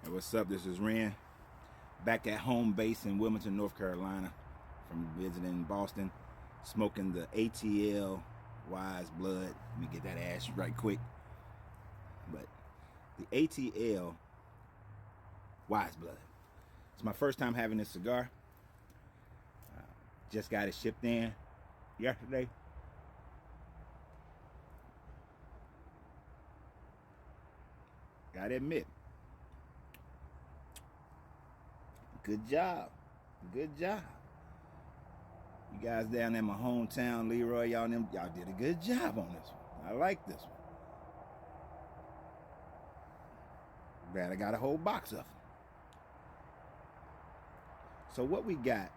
Hey, what's up? This is Renz, back at home base in Wilmington, North Carolina, from visiting Boston, smoking the ATL Wise Blood. Let me get that ash right quick. But the ATL Wise Blood. It's my first time having this cigar. Just got it shipped in yesterday. Gotta admit, good job. Good job. You guys down in my hometown, Leroy, y'all did a good job on this one. I like this one. Glad I got a whole box of them. So what we got,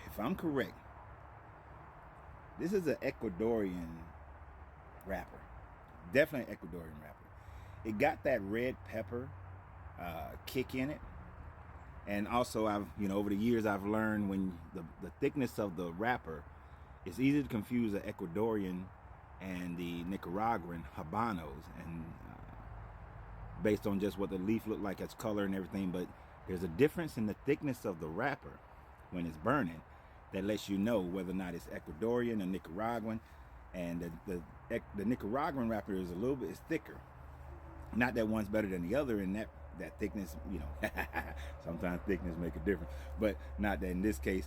if I'm correct, this is an Ecuadorian wrapper. Definitely an Ecuadorian wrapper. It got that red pepper kick in it. And also, over the years, I've learned when the thickness of the wrapper, it's easy to confuse the Ecuadorian and the Nicaraguan Habanos, and based on just what the leaf looked like, its color and everything. But there's a difference in the thickness of the wrapper when it's burning that lets you know whether or not it's Ecuadorian or Nicaraguan. And the Nicaraguan wrapper is a little bit thicker. Not that one's better than the other, and that thickness, sometimes thickness make a difference, but not that in this case.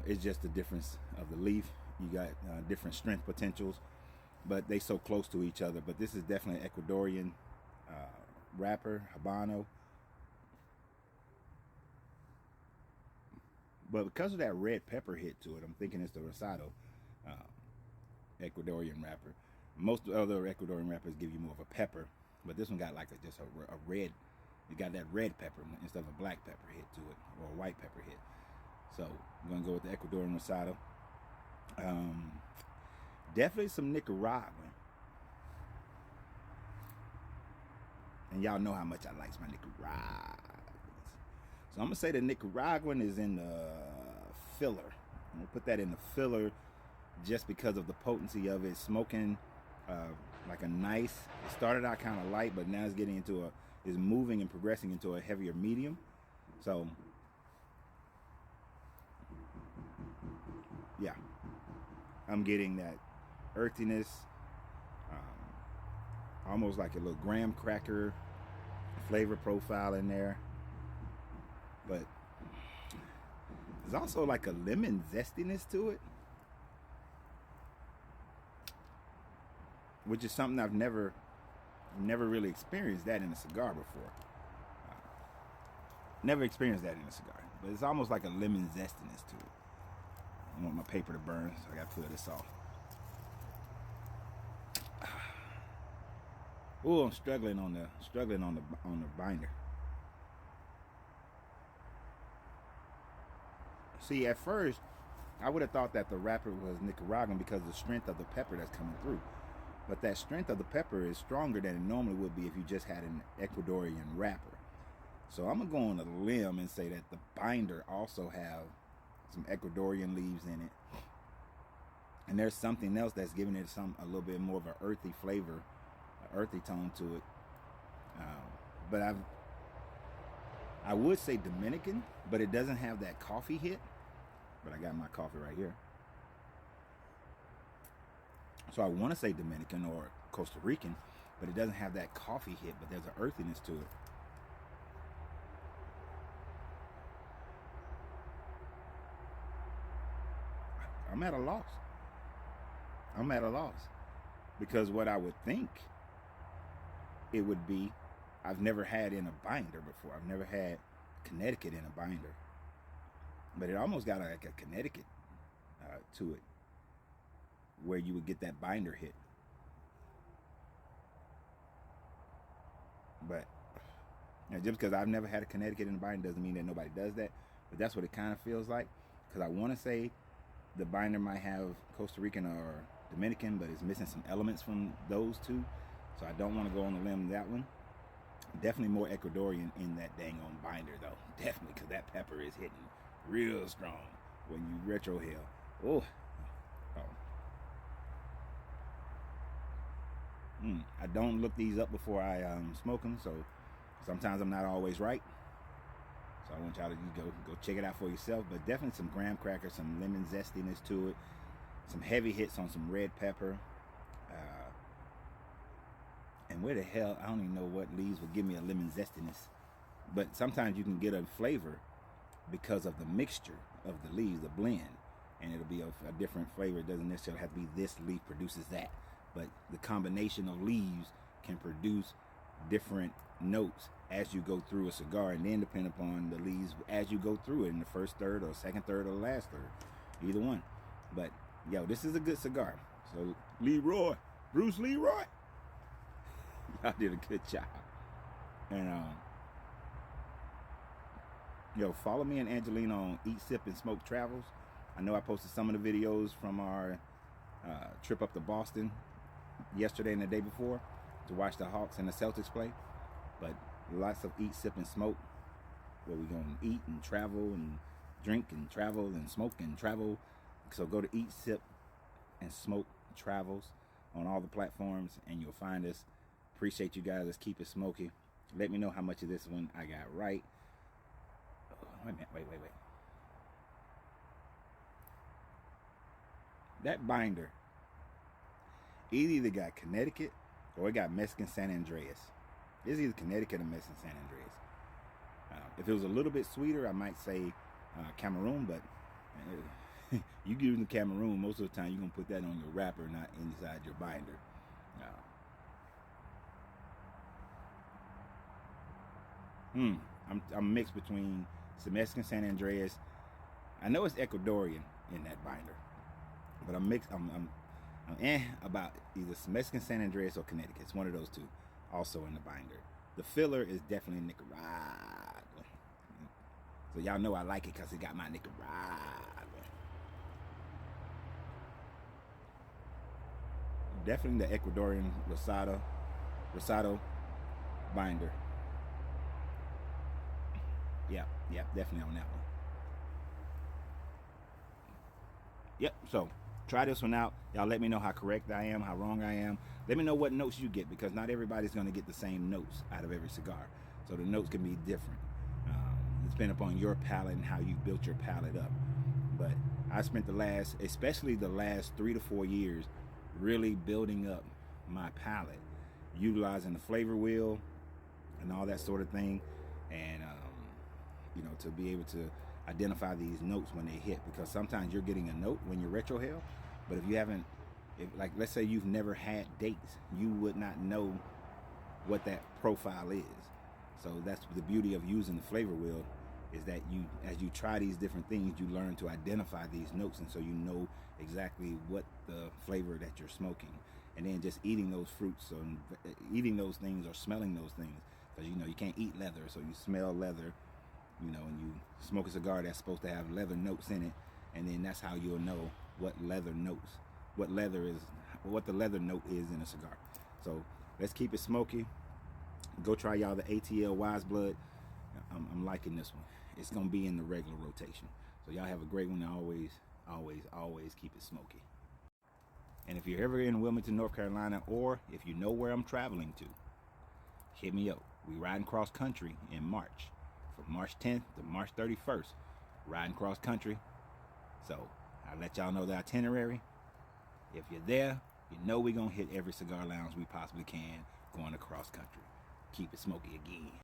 It's just the difference of the leaf. You got different strength potentials, but they so close to each other. But this is definitely Ecuadorian wrapper, Habano. But because of that red pepper hit to it, I'm thinking it's the Rosado Ecuadorian wrapper. Most other Ecuadorian wrappers give you more of a pepper, but this one got like just a red. It got that red pepper instead of a black pepper hit to it, or a white pepper hit. So I'm gonna go with the Ecuadorian Rosado. Definitely some Nicaraguan. And y'all know how much I like my Nicaraguans. So I'm gonna say the Nicaraguan is in the filler. I'm gonna put that in the filler just because of the potency of it. Smoking like a nice, it started out kind of light, but now it's getting into is moving and progressing into a heavier medium. So yeah, I'm getting that earthiness, almost like a little graham cracker flavor profile in there. But there's also like a lemon zestiness to it, which is something I've never really experienced that in a cigar before. Never experienced that in a cigar. But it's almost like a lemon zestiness to it. I want my paper to burn, so I gotta peel this off. Oh, I'm struggling on the binder. See, at first, I would have thought that the wrapper was Nicaraguan because of the strength of the pepper that's coming through. But that strength of the pepper is stronger than it normally would be if you just had an Ecuadorian wrapper. So I'm going to go on a limb and say that the binder also have some Ecuadorian leaves in it. And there's something else that's giving it a little bit more of an earthy flavor, an earthy tone to it. But I would say Dominican, but it doesn't have that coffee hit. But I got my coffee right here. So I want to say Dominican or Costa Rican, but it doesn't have that coffee hit, but there's an earthiness to it. I'm at a loss. Because what I would think it would be, I've never had in a binder before. I've never had Connecticut in a binder. But it almost got like a Connecticut to it, where you would get that binder hit. But just because I've never had a Connecticut in a binder doesn't mean that nobody does that. But that's what it kind of feels like. Because I want to say the binder might have Costa Rican or Dominican, but it's missing some elements from those two. So I don't want to go on the limb that one. Definitely more Ecuadorian in that dang on binder though. Definitely, because that pepper is hitting real strong when you retrohale. Oh. I don't look these up before I smoke them, so Sometimes I'm not always right. So I want y'all to go check it out for yourself. But definitely some graham crackers, some lemon zestiness to it, some heavy hits on some red pepper. And where the hell, I don't even know what leaves would give me a lemon zestiness. But sometimes you can get a flavor because of the mixture of the leaves, the blend. And it'll be a different flavor. It doesn't necessarily have to be this leaf produces that. But the combination of leaves can produce different notes as you go through a cigar, and then depend upon the leaves as you go through it in the first third or second third or the last third, either one. But yo, this is a good cigar. So Leroy, Bruce Leroy, y'all did a good job. And yo, follow me and Angelina on Eat, Sip, and Smoke Travels. I know I posted some of the videos from our trip up to Boston yesterday and the day before to watch the Hawks and the Celtics play. But lots of Eat, Sip, and Smoke, where we're going to eat and travel and drink and travel and smoke and travel. So go to Eat, Sip, and Smoke Travels on all the platforms, and you'll find us. Appreciate you guys. Let's keep it smoky. Let me know how much of this one I got right. Oh, wait a minute. Wait. That binder, it either got Connecticut or it got Mexican San Andreas. It's either Connecticut or Mexican San Andreas. If it was a little bit sweeter, I might say Cameroon, but you give them Cameroon, most of the time you're going to put that on your wrapper, not inside your binder. I'm mixed between some Mexican San Andreas. I know it's Ecuadorian in that binder, but I'm mixed. I'm about either Mexican San Andreas or Connecticut. It's one of those two. Also in the binder. The filler is definitely Nicaragua. So y'all know I like it because it got my Nicaragua. Definitely the Ecuadorian Rosado binder. Yeah, definitely on that one. Yep, so try this one out. Y'all let me know how correct I am, how wrong I am. Let me know what notes you get, because not everybody's going to get the same notes out of every cigar. So the notes can be different. Depending upon your palate and how you built your palate up. But I spent especially the last 3 to 4 years, really building up my palate, utilizing the flavor wheel and all that sort of thing. And, to be able to identify these notes when they hit, because sometimes you're getting a note when you're retrohale, but if you haven't, like let's say you've never had dates, you would not know what that profile is. So that's the beauty of using the flavor wheel, is that as you try these different things, you learn to identify these notes, and so you know exactly what the flavor that you're smoking. And then just eating those fruits, or eating those things, or smelling those things, because you can't eat leather, so you smell leather, and you smoke a cigar that's supposed to have leather notes in it, and then that's how you'll know what the leather note is in a cigar. So let's keep it smoky. Go try y'all the ATL Wise Blood. I'm liking this one. It's gonna be in the regular rotation. So y'all have a great one. Always keep it smoky. And if you're ever in Wilmington, North Carolina, or if you know where I'm traveling to, hit me up. We riding cross country in March, from March 10th to March 31st, riding cross country. So I'll let y'all know the itinerary. If you're there, we're gonna hit every cigar lounge we possibly can going across country. Keep it smoky again.